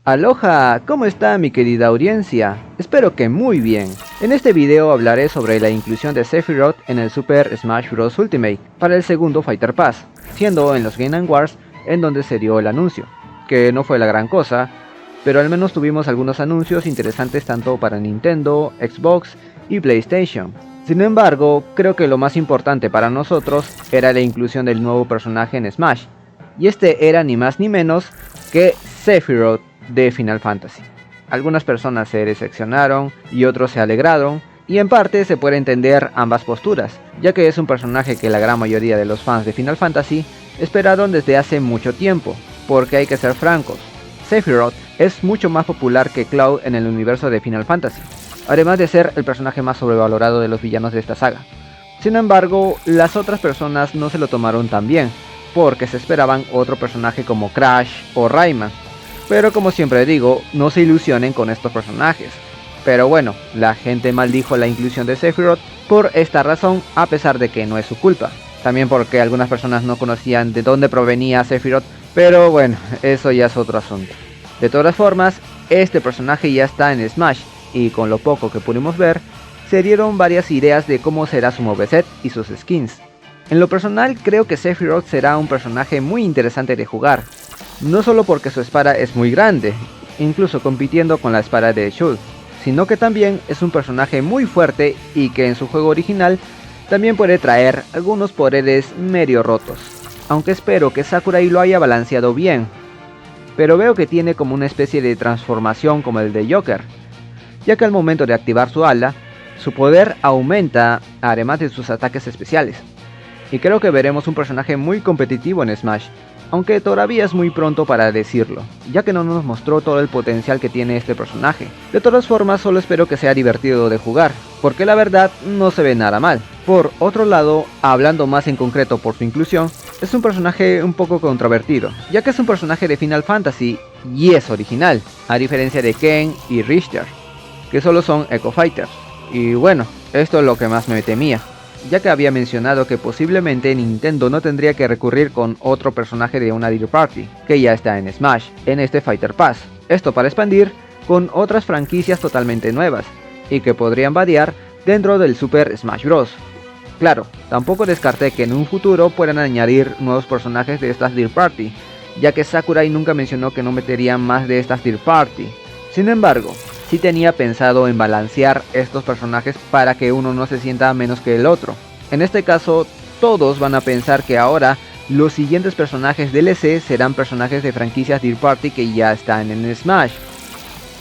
Aloha, ¿cómo está mi querida audiencia? Espero que muy bien. En este video hablaré sobre la inclusión de Sephiroth en el Super Smash Bros. Ultimate para el segundo Fighter Pass, siendo en los Game & Wars en donde se dio el anuncio, que no fue la gran cosa, pero al menos tuvimos algunos anuncios interesantes tanto para Nintendo, Xbox y PlayStation. Sin embargo, creo que lo más importante para nosotros era la inclusión del nuevo personaje en Smash, y este era ni más ni menos que Sephiroth de Final Fantasy. Algunas personas se decepcionaron y otros se alegraron, y en parte se puede entender ambas posturas, ya que es un personaje que la gran mayoría de los fans de Final Fantasy esperaron desde hace mucho tiempo, porque hay que ser francos, Sephiroth es mucho más popular que Cloud en el universo de Final Fantasy, además de ser el personaje más sobrevalorado de los villanos de esta saga. Sin embargo, las otras personas no se lo tomaron tan bien, porque se esperaban otro personaje como Crash o Rayman. Pero como siempre digo, no se ilusionen con estos personajes. Pero bueno, la gente maldijo la inclusión de Sephiroth por esta razón, a pesar de que no es su culpa. También porque algunas personas no conocían de dónde provenía Sephiroth, pero bueno, eso ya es otro asunto. De todas formas, este personaje ya está en Smash, y con lo poco que pudimos ver, se dieron varias ideas de cómo será su moveset y sus skins. En lo personal, creo que Sephiroth será un personaje muy interesante de jugar. No solo porque su espada es muy grande, incluso compitiendo con la espada de Shulk, sino que también es un personaje muy fuerte y que en su juego original también puede traer algunos poderes medio rotos. Aunque espero que Sakurai lo haya balanceado bien, pero veo que tiene como una especie de transformación como el de Joker, ya que al momento de activar su ala, su poder aumenta además de sus ataques especiales. Y creo que veremos un personaje muy competitivo en Smash, aunque todavía es muy pronto para decirlo, ya que no nos mostró todo el potencial que tiene este personaje. De todas formas, solo espero que sea divertido de jugar, porque la verdad no se ve nada mal. Por otro lado, hablando más en concreto por su inclusión, es un personaje un poco controvertido, ya que es un personaje de Final Fantasy y es original, a diferencia de Ken y Richter, que solo son Echo Fighters. Y bueno, esto es lo que más me temía, ya que había mencionado que posiblemente Nintendo no tendría que recurrir con otro personaje de una Third Party, que ya está en Smash, en este Fighter Pass. Esto para expandir con otras franquicias totalmente nuevas, y que podrían variar dentro del Super Smash Bros. Claro, tampoco descarté que en un futuro puedan añadir nuevos personajes de estas Third Party, ya que Sakurai nunca mencionó que no meterían más de estas Third Party. Sin embargo, sí tenía pensado en balancear estos personajes para que uno no se sienta menos que el otro. En este caso, todos van a pensar que ahora los siguientes personajes DLC serán personajes de franquicias Third Party que ya están en Smash.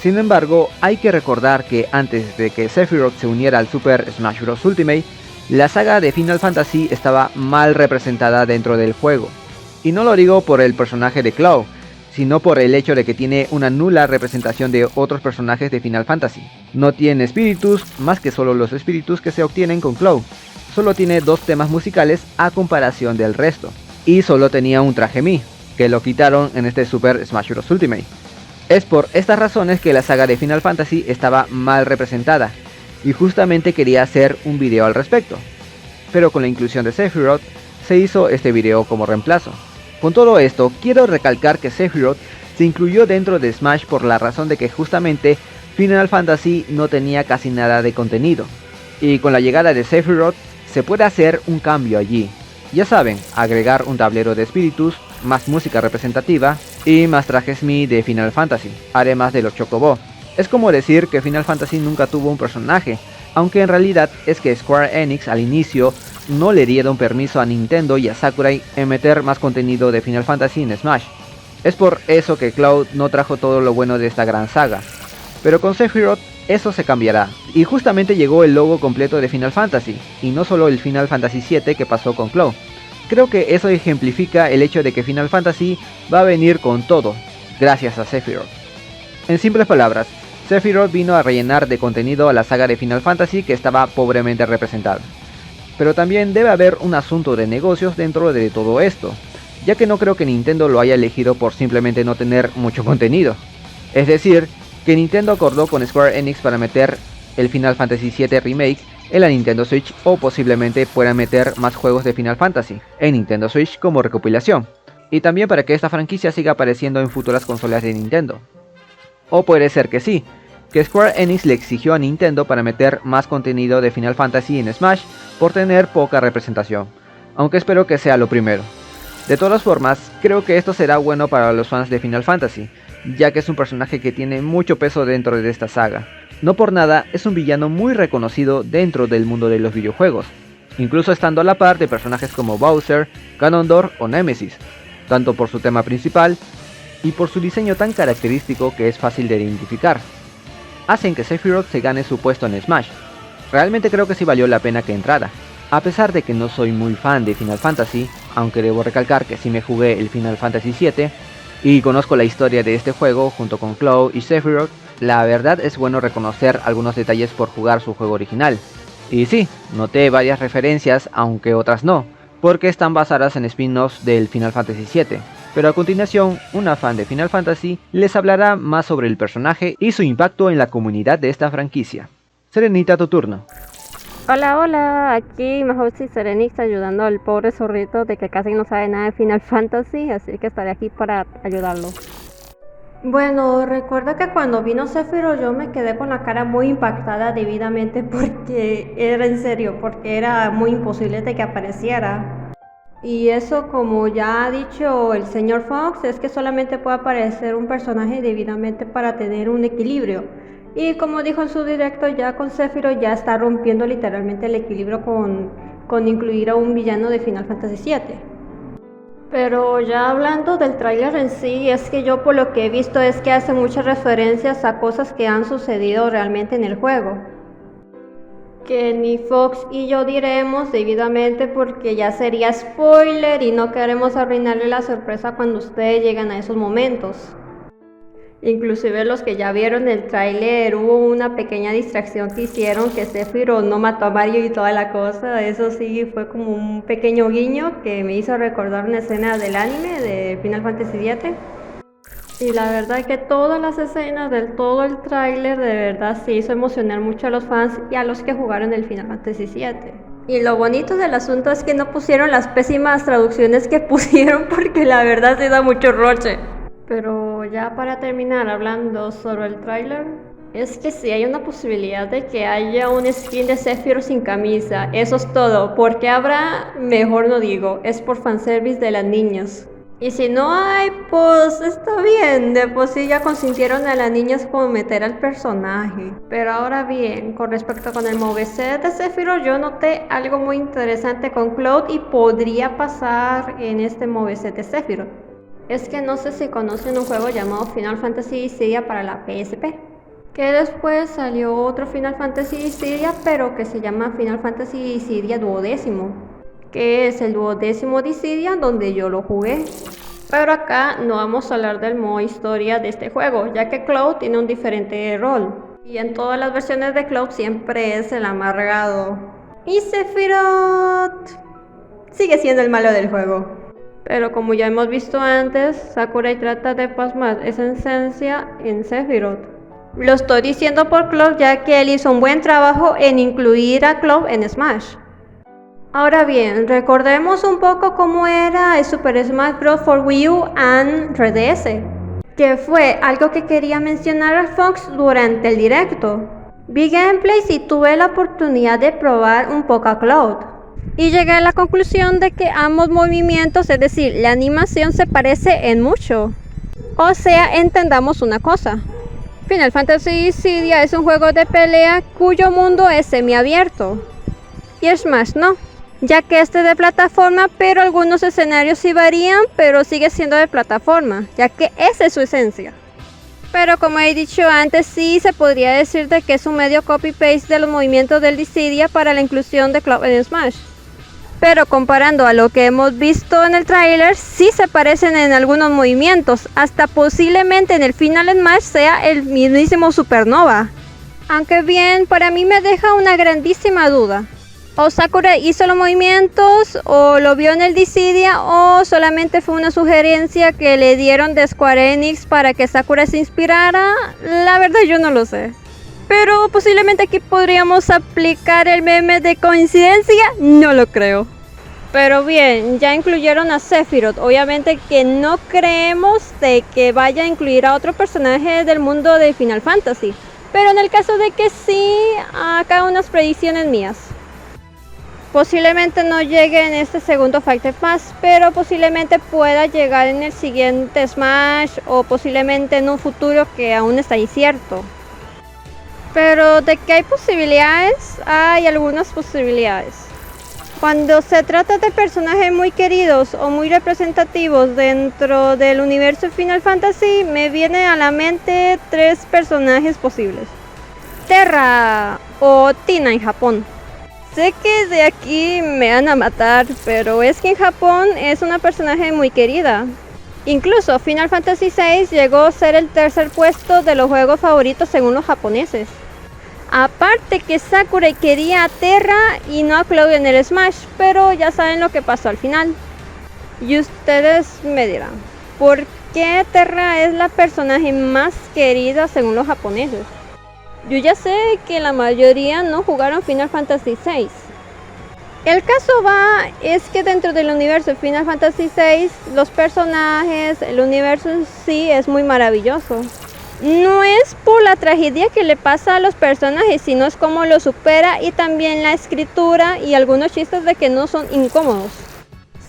Sin embargo, hay que recordar que antes de que Sephiroth se uniera al Super Smash Bros. Ultimate, la saga de Final Fantasy estaba mal representada dentro del juego. Y no lo digo por el personaje de Cloud, sino por el hecho de que tiene una nula representación de otros personajes de Final Fantasy. No tiene espíritus, más que solo los espíritus que se obtienen con Cloud. Solo tiene 2 temas musicales a comparación del resto. Y solo tenía un traje Mii, que lo quitaron en este Super Smash Bros. Ultimate. Es por estas razones que la saga de Final Fantasy estaba mal representada, y justamente quería hacer un video al respecto. Pero con la inclusión de Sephiroth, se hizo este video como reemplazo. Con todo esto, quiero recalcar que Sephiroth se incluyó dentro de Smash por la razón de que justamente Final Fantasy no tenía casi nada de contenido. Y con la llegada de Sephiroth se puede hacer un cambio allí. Ya saben, agregar un tablero de espíritus, más música representativa y más trajes Mii de Final Fantasy, además de los Chocobo. Es como decir que Final Fantasy nunca tuvo un personaje, aunque en realidad es que Square Enix al inicio no le dieron permiso a Nintendo y a Sakurai en meter más contenido de Final Fantasy en Smash. Es por eso que Cloud no trajo todo lo bueno de esta gran saga. Pero con Sephiroth eso se cambiará. Y justamente llegó el logo completo de Final Fantasy, y no solo el Final Fantasy VII que pasó con Cloud. Creo que eso ejemplifica el hecho de que Final Fantasy va a venir con todo, gracias a Sephiroth. En simples palabras, Sephiroth vino a rellenar de contenido a la saga de Final Fantasy que estaba pobremente representada. Pero también debe haber un asunto de negocios dentro de todo esto, ya que no creo que Nintendo lo haya elegido por simplemente no tener mucho contenido. Es decir, que Nintendo acordó con Square Enix para meter el Final Fantasy VII Remake en la Nintendo Switch, o posiblemente puedan meter más juegos de Final Fantasy en Nintendo Switch como recopilación, y también para que esta franquicia siga apareciendo en futuras consolas de Nintendo. O puede ser que sí, que Square Enix le exigió a Nintendo para meter más contenido de Final Fantasy en Smash por tener poca representación, aunque espero que sea lo primero. De todas formas, creo que esto será bueno para los fans de Final Fantasy, ya que es un personaje que tiene mucho peso dentro de esta saga. No por nada, es un villano muy reconocido dentro del mundo de los videojuegos, incluso estando a la par de personajes como Bowser, Ganondorf o Nemesis, tanto por su tema principal y por su diseño tan característico que es fácil de identificar. Hacen que Sephiroth se gane su puesto en Smash. Realmente creo que sí valió la pena que entrara. A pesar de que no soy muy fan de Final Fantasy, aunque debo recalcar que sí me jugué el Final Fantasy VII y conozco la historia de este juego junto con Cloud y Sephiroth, la verdad es bueno reconocer algunos detalles por jugar su juego original. Y sí, noté varias referencias, aunque otras no, porque están basadas en spin-offs del Final Fantasy VII. Pero a continuación, una fan de Final Fantasy les hablará más sobre el personaje y su impacto en la comunidad de esta franquicia. Serenita, tu turno. Hola, hola, aquí Mahousi Serenix ayudando al pobre zorrito de que casi no sabe nada de Final Fantasy, así que estaré aquí para ayudarlo. Bueno, recuerdo que cuando vino Sephiroth yo me quedé con la cara muy impactada debidamente porque era en serio, porque era muy imposible de que apareciera. Y eso, como ya ha dicho el señor Fox, es que solamente puede aparecer un personaje debidamente para tener un equilibrio. Y como dijo en su directo, ya con Sephiroth ya está rompiendo literalmente el equilibrio con incluir a un villano de Final Fantasy VII. Pero ya hablando del tráiler en sí, es que yo por lo que he visto es que hace muchas referencias a cosas que han sucedido realmente en el juego. Que ni Fox y yo diremos debidamente porque ya sería spoiler y no queremos arruinarle la sorpresa cuando ustedes lleguen a esos momentos. Inclusive los que ya vieron el tráiler, hubo una pequeña distracción que hicieron que Sephiroth no mató a Mario y toda la cosa. Eso sí fue como un pequeño guiño que me hizo recordar una escena del anime de Final Fantasy VII. Y la verdad que todas las escenas del todo el tráiler de verdad sí hizo emocionar mucho a los fans y a los que jugaron el Final Fantasy VII. Y lo bonito del asunto es que no pusieron las pésimas traducciones que pusieron porque la verdad se da mucho roche. Pero ya para terminar hablando sobre el tráiler, es que sí hay una posibilidad de que haya un skin de Sephiroth sin camisa. Eso es todo. ¿Por qué habrá? Mejor no digo. Es por fanservice de las niñas. Y si no hay, pues está bien. De por sí ya consintieron a las niñas con meter al personaje. Pero ahora bien, con respecto con el moveset de Sephiroth, yo noté algo muy interesante con Cloud y podría pasar en este moveset de Sephiroth. Es que no sé si conocen un juego llamado Final Fantasy Dissidia para la PSP. Que después salió otro Final Fantasy Dissidia, pero que se llama Final Fantasy Dissidia Duodécimo. Que es el duodécimo Dissidia donde yo lo jugué. Pero acá no vamos a hablar del modo historia de este juego, ya que Cloud tiene un diferente rol. Y en todas las versiones de Cloud siempre es el amargado. Y Sephiroth sigue siendo el malo del juego. Pero como ya hemos visto antes, Sakurai trata de plasmar esa esencia en Sephiroth. Lo estoy diciendo por Cloud ya que él hizo un buen trabajo en incluir a Cloud en Smash. Ahora bien, recordemos un poco cómo era el Super Smash Bros. For Wii U and 3DS, que fue algo que quería mencionar a Fox durante el directo. Vi gameplays y tuve la oportunidad de probar un poco a Cloud. Y llegué a la conclusión de que ambos movimientos, es decir, la animación se parece en mucho. O sea, entendamos una cosa. Final Fantasy Dissidia es un juego de pelea cuyo mundo es semiabierto. Y Smash no, ya que este es de plataforma, pero algunos escenarios sí varían, pero sigue siendo de plataforma, ya que esa es su esencia. Pero como he dicho antes, sí se podría decir de que es un medio copy-paste de los movimientos del Dissidia para la inclusión de Cloud en Smash. Pero comparando a lo que hemos visto en el tráiler, sí se parecen en algunos movimientos, hasta posiblemente en el Final Smash sea el mismísimo Supernova. Aunque bien, para mí me deja una grandísima duda. O Sakurai hizo los movimientos, o lo vio en el Dissidia, o solamente fue una sugerencia que le dieron de Square Enix para que Sakurai se inspirara. La verdad yo no lo sé. Pero posiblemente aquí podríamos aplicar el meme de coincidencia, no lo creo. Pero bien, ya incluyeron a Sephiroth. Obviamente que no creemos de que vaya a incluir a otro personaje del mundo de Final Fantasy. Pero en el caso de que sí, acá unas predicciones mías. Posiblemente no llegue en este segundo Fighter Pass, pero posiblemente pueda llegar en el siguiente Smash o posiblemente en un futuro que aún está incierto. Pero de que hay posibilidades, hay algunas posibilidades. Cuando se trata de personajes muy queridos o muy representativos dentro del universo Final Fantasy, me vienen a la mente 3 personajes posibles. Terra o Tina en Japón. Sé que de aquí me van a matar, pero es que en Japón es una personaje muy querida. Incluso Final Fantasy VI llegó a ser el tercer puesto de los juegos favoritos según los japoneses. Aparte que Sakurai quería a Terra y no a Cloud en el Smash, pero ya saben lo que pasó al final. Y ustedes me dirán, ¿por qué Terra es la personaje más querida según los japoneses? Yo ya sé que la mayoría no jugaron Final Fantasy VI. El caso es que dentro del universo de Final Fantasy VI, los personajes, el universo en sí es muy maravilloso. No es por la tragedia que le pasa a los personajes, sino es como lo supera y también la escritura y algunos chistes de que no son incómodos.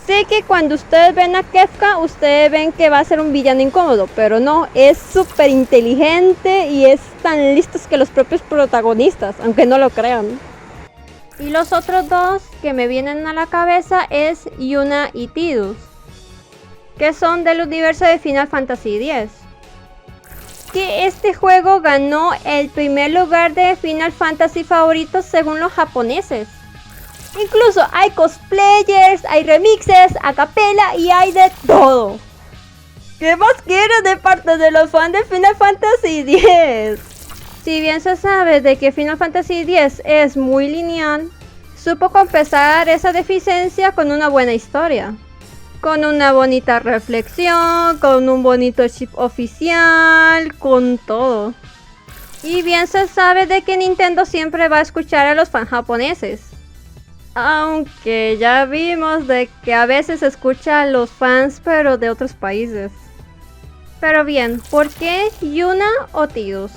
Sé que cuando ustedes ven a Kefka, ustedes ven que va a ser un villano incómodo, pero no, es súper inteligente y es tan listo que los propios protagonistas, aunque no lo crean. Y los otros dos que me vienen a la cabeza es Yuna y Tidus, que son del universo de Final Fantasy X. Que este juego ganó el primer lugar de Final Fantasy favoritos según los japoneses. Incluso hay cosplayers, hay remixes, a capela y hay de todo. ¿Qué más quiero de parte de los fans de Final Fantasy X? Si bien se sabe de que Final Fantasy X es muy lineal, supo compensar esa deficiencia con una buena historia. Con una bonita reflexión, con un bonito chip oficial, con todo. Y bien se sabe de que Nintendo siempre va a escuchar a los fans japoneses. Aunque ya vimos de que a veces escucha a los fans pero de otros países. Pero bien, ¿por qué Yuna o Tidus?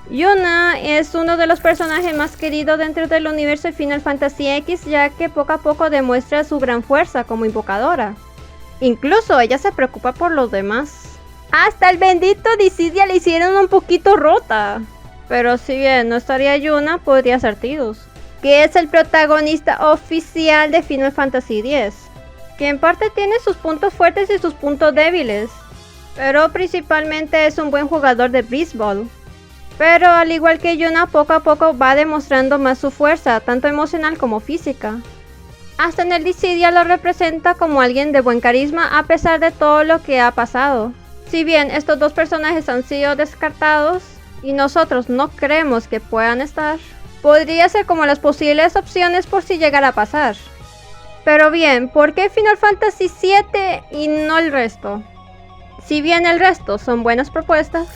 Yuna es uno de los personajes más queridos dentro del universo de Final Fantasy X, ya que poco a poco demuestra su gran fuerza como invocadora. Incluso ella se preocupa por los demás. Hasta el bendito Dissidia le hicieron un poquito rota. Pero si bien no estaría Yuna, podría ser Tidus, que es el protagonista oficial de Final Fantasy X, que en parte tiene sus puntos fuertes y sus puntos débiles, pero principalmente es un buen jugador de béisbol. Pero al igual que Yuna, poco a poco va demostrando más su fuerza, tanto emocional como física. Hasta en el Dissidia lo representa como alguien de buen carisma a pesar de todo lo que ha pasado. Si bien estos dos personajes han sido descartados y nosotros no creemos que puedan estar, podría ser como las posibles opciones por si llegara a pasar. Pero bien, ¿por qué Final Fantasy VII y no el resto? Si bien el resto son buenas propuestas,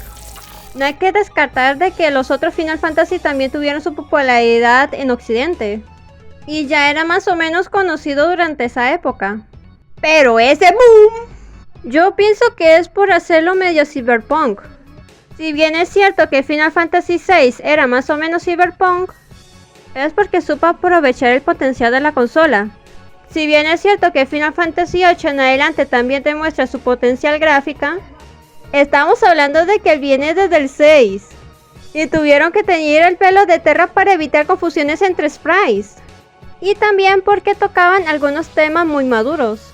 no hay que descartar de que los otros Final Fantasy también tuvieron su popularidad en Occidente. Y ya era más o menos conocido durante esa época. Pero ese boom, yo pienso que es por hacerlo medio cyberpunk. Si bien es cierto que Final Fantasy VI era más o menos cyberpunk, es porque supo aprovechar el potencial de la consola. Si bien es cierto que Final Fantasy VIII en adelante también demuestra su potencial gráfica, estamos hablando de que viene desde el 6 y tuvieron que teñir el pelo de Terra para evitar confusiones entre sprites, y también porque tocaban algunos temas muy maduros.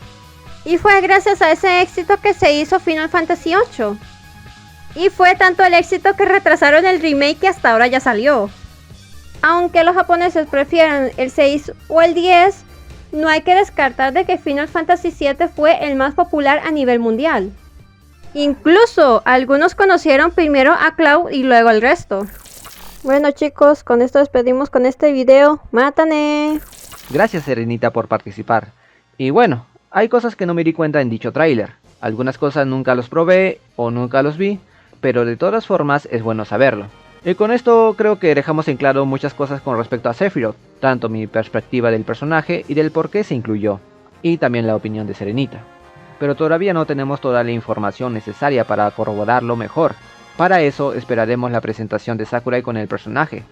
Y fue gracias a ese éxito que se hizo Final Fantasy VIII. Y fue tanto el éxito que retrasaron el remake que hasta ahora ya salió. Aunque los japoneses prefieran el 6 o el 10, no hay que descartar de que Final Fantasy VII fue el más popular a nivel mundial. Incluso algunos conocieron primero a Cloud y luego al resto. Bueno chicos, con esto despedimos con este video. ¡Mátane! Gracias Serenita por participar. Y bueno, hay cosas que no me di cuenta en dicho tráiler. Algunas cosas nunca los probé o nunca los vi, pero de todas formas es bueno saberlo. Y con esto creo que dejamos en claro muchas cosas con respecto a Sephiroth, tanto mi perspectiva del personaje y del por qué se incluyó, y también la opinión de Serenita. Pero todavía no tenemos toda la información necesaria para corroborarlo mejor. Para eso esperaremos la presentación de Sakurai con el personaje.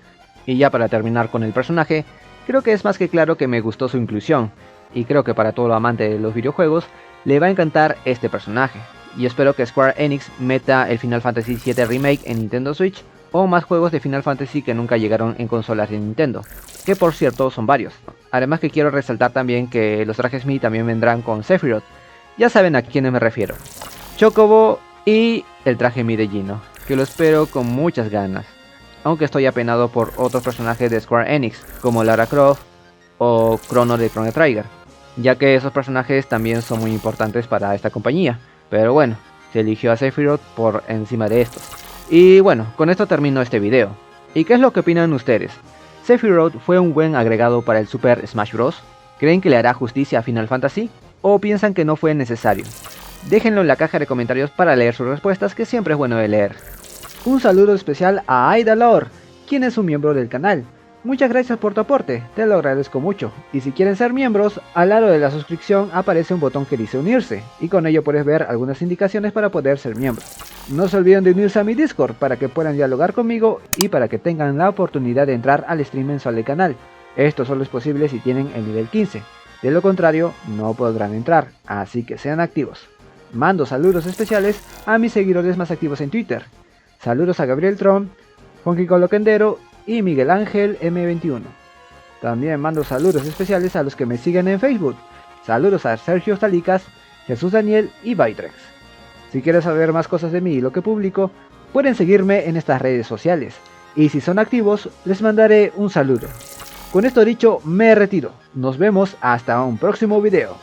Y ya para terminar con el personaje, creo que es más que claro que me gustó su inclusión, y creo que para todo amante de los videojuegos le va a encantar este personaje. Y espero que Square Enix meta el Final Fantasy VII Remake en Nintendo Switch, o más juegos de Final Fantasy que nunca llegaron en consolas de Nintendo, que por cierto son varios. Además que quiero resaltar también que los trajes Mii también vendrán con Sephiroth. Ya saben a quiénes me refiero. Chocobo y el traje Mii de Gino, que lo espero con muchas ganas. Aunque estoy apenado por otros personajes de Square Enix, como Lara Croft o Chrono de Chrono Trigger, ya que esos personajes también son muy importantes para esta compañía. Pero bueno, se eligió a Sephiroth por encima de estos. Y bueno, con esto termino este video. ¿Y qué es lo que opinan ustedes? ¿Sephiroth fue un buen agregado para el Super Smash Bros? ¿Creen que le hará justicia a Final Fantasy? ¿O piensan que no fue necesario? Déjenlo en la caja de comentarios para leer sus respuestas, que siempre es bueno de leer. Un saludo especial a Aidalor, quien es un miembro del canal. Muchas gracias por tu aporte, te lo agradezco mucho. Y si quieren ser miembros, al lado de la suscripción aparece un botón que dice unirse, y con ello puedes ver algunas indicaciones para poder ser miembro. No se olviden de unirse a mi Discord para que puedan dialogar conmigo y para que tengan la oportunidad de entrar al stream mensual del canal. Esto solo es posible si tienen el nivel 15, de lo contrario no podrán entrar, así que sean activos. Mando saludos especiales a mis seguidores más activos en Twitter. Saludos a Gabriel Tron, Juanqui Coloquendero y Miguel Ángel M21. También mando saludos especiales a los que me siguen en Facebook. Saludos a Sergio Talicas, Jesús Daniel y Bytrex. Si quieres saber más cosas de mí y lo que publico, pueden seguirme en estas redes sociales. Y si son activos, les mandaré un saludo. Con esto dicho, me retiro. Nos vemos hasta un próximo video.